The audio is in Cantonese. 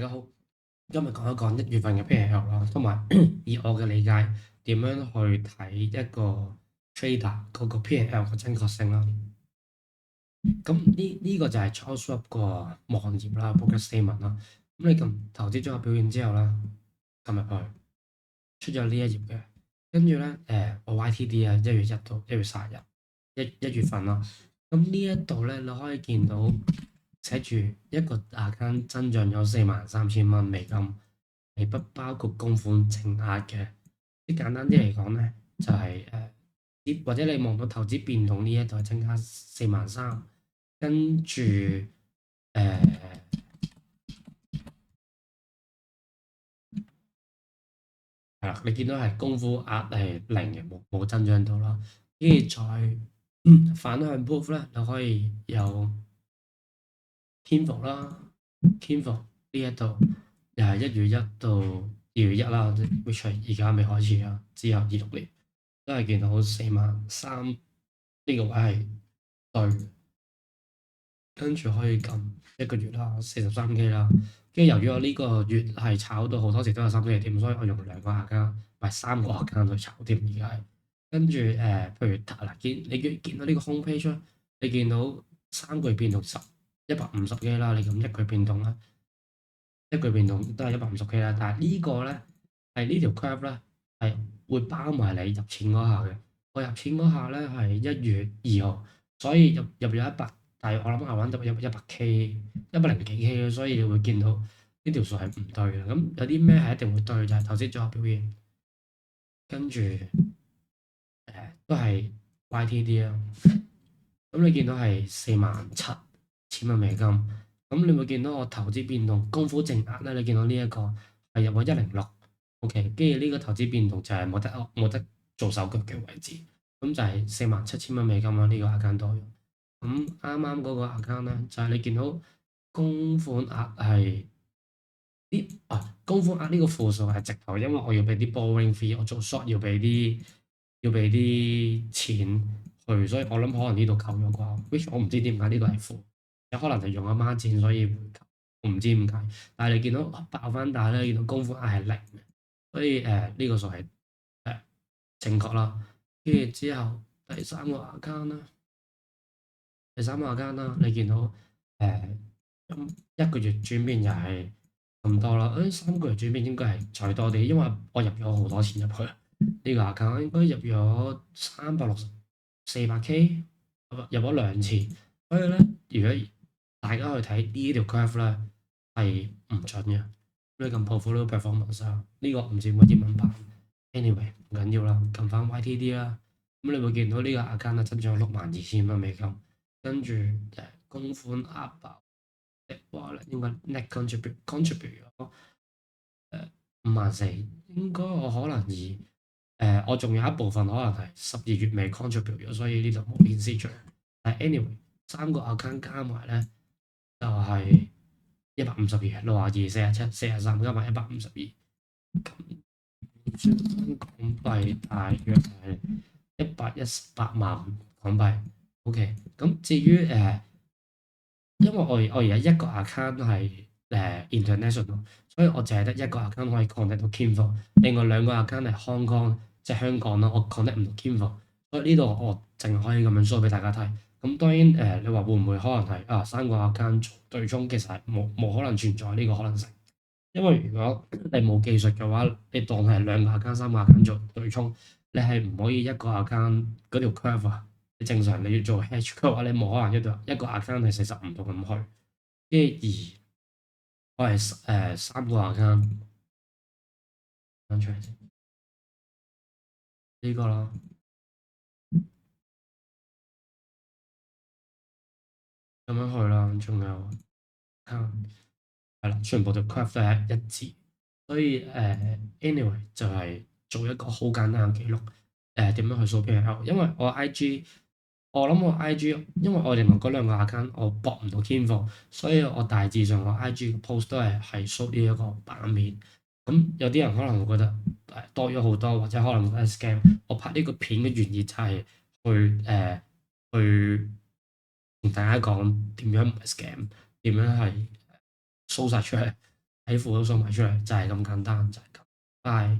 家好，今日講一講1月份嘅 P&L 啦，同埋以我嘅理解點樣去睇一個 trader 嗰個 P&L 嘅正確性啦。咁呢個就係 Charles Schwab 個網頁啦 book statement 啦。咁你撳投資組合表現之後啦，撳入去出咗呢一頁嘅，跟住咧我 YTD 啊1月1到1月31日一月份啦。咁呢一度咧你可以見到寫住一個 account 增長咗43,000蚊美金，係不包括供款淨額嘅。即簡單啲嚟講咧，就係或者你望到投資變動呢一度係增加43,000，跟住係啦，你見到係供款額係零嘅，冇增長到啦。跟住再反向 proof 咧，你可以有天伏啦，天伏呢一度又係1月1到2月1啦，which 係而家未開始啊，之後26年都係見到43,000呢個位係對嘅，跟住可以撳一個月啦，43K 啦。跟住由於我呢個月係炒到好多時都有3K點，所以我用2個 account，唔係3個 account 去炒添而家係。跟住譬如嗱你見到呢個 home page，你見到3個月變動150K 啦，你咁1個月變動啦。一句變動都係150K啦，但係呢個咧係呢條 curve 咧係會包埋你入錢嗰下嘅。我入錢嗰下咧係1月2號，所以入咗100，但係我諗下玩到100K、100零幾K，所以你會見到呢條數係唔對嘅。咁有啲咩係一定會對就係頭先組合表現，跟住都係 YTD 啦。咁你見到係47,000蚊美金。咁你會見到我投資變動供款淨額咧，你見到呢一個係入咗106，OK，跟住呢個投資變動就係冇得做手腳嘅位置，咁就係47,000蚊美金啦。呢個 account 多用。咁啱啱嗰個 account 咧，就係你見到供款額係供款額呢個負數係直頭，因為我要俾啲 borrowing fee，我做 short 要俾啲錢去，所以我諗可能呢度扣咗啩，which 我唔知點解呢度係負。有可能就用咗孖展，所以會扣，我唔知點解。但係你見到爆翻大咧，見到供款額係零嘅，所以呢個數係正確啦。跟住之後第三個 account 啦，你見到咁一個月轉變又係咁多啦。3個月轉變應該係再多啲，因為我入咗好多錢入去。呢個 account 應該入咗400K，入咗2次。所以咧，如果大家去睇呢條 curve 咧係唔準嘅。你撳 portfolio performance 啊，呢個唔知乜英文版。anyway 唔緊要啦，撳翻 YTD 啦。咁你會見到呢個 account 咧增長62,000蚊美金，跟住供款額爆話咧應該 net contribute 咗54,000，應該我可能我仲有一部分可能係12月尾 contribute 咗，所以呢度冇顯示出嚟。但 anyway 3個 account 加埋咧就係152、62、47、43加埋152，咁算港幣大約係118萬港幣。OK，咁至於因為我而家一個 account 係international，所以我淨係得一個 account 可以 connect 到 Kinvo，另外2個 account 係 Hong Kong，即係香港啦，我 connect 唔到 Kinvo，所以呢度我淨係可以咁樣 show 俾大家睇。咁當然你話會唔會可能係3個 account 做對沖，其實係冇可能存在呢個可能性。因為如果你冇技術嘅話，你當係2個 account、3個 account 做對沖，你係唔可以一個 account 嗰條 curve 啊。你正常你要做 hedge 嘅話，你冇可能一個 account 係45度咁去。跟住我係3個 account 揾出嚟先，呢個啦，咁樣去啦，仲有 account 係啦，全部條 curve 都係一致，所以anyway 就係做一個好簡單嘅記錄。點樣去數 P&L？因為我 IG，我諗我 IG，因為我哋嗰2個 account 我博唔到 Kinvo，所以我大致上我 IG 嘅 post 都係 show 呢一個版面。咁有啲人可能會覺得多咗好多，或者可能覺得 scam。我拍呢個片嘅原意就係去同大家講點樣唔係 scam，點樣係 show 晒出嚟。喺符都數埋出嚟，就係咁簡單，就係咁。拜。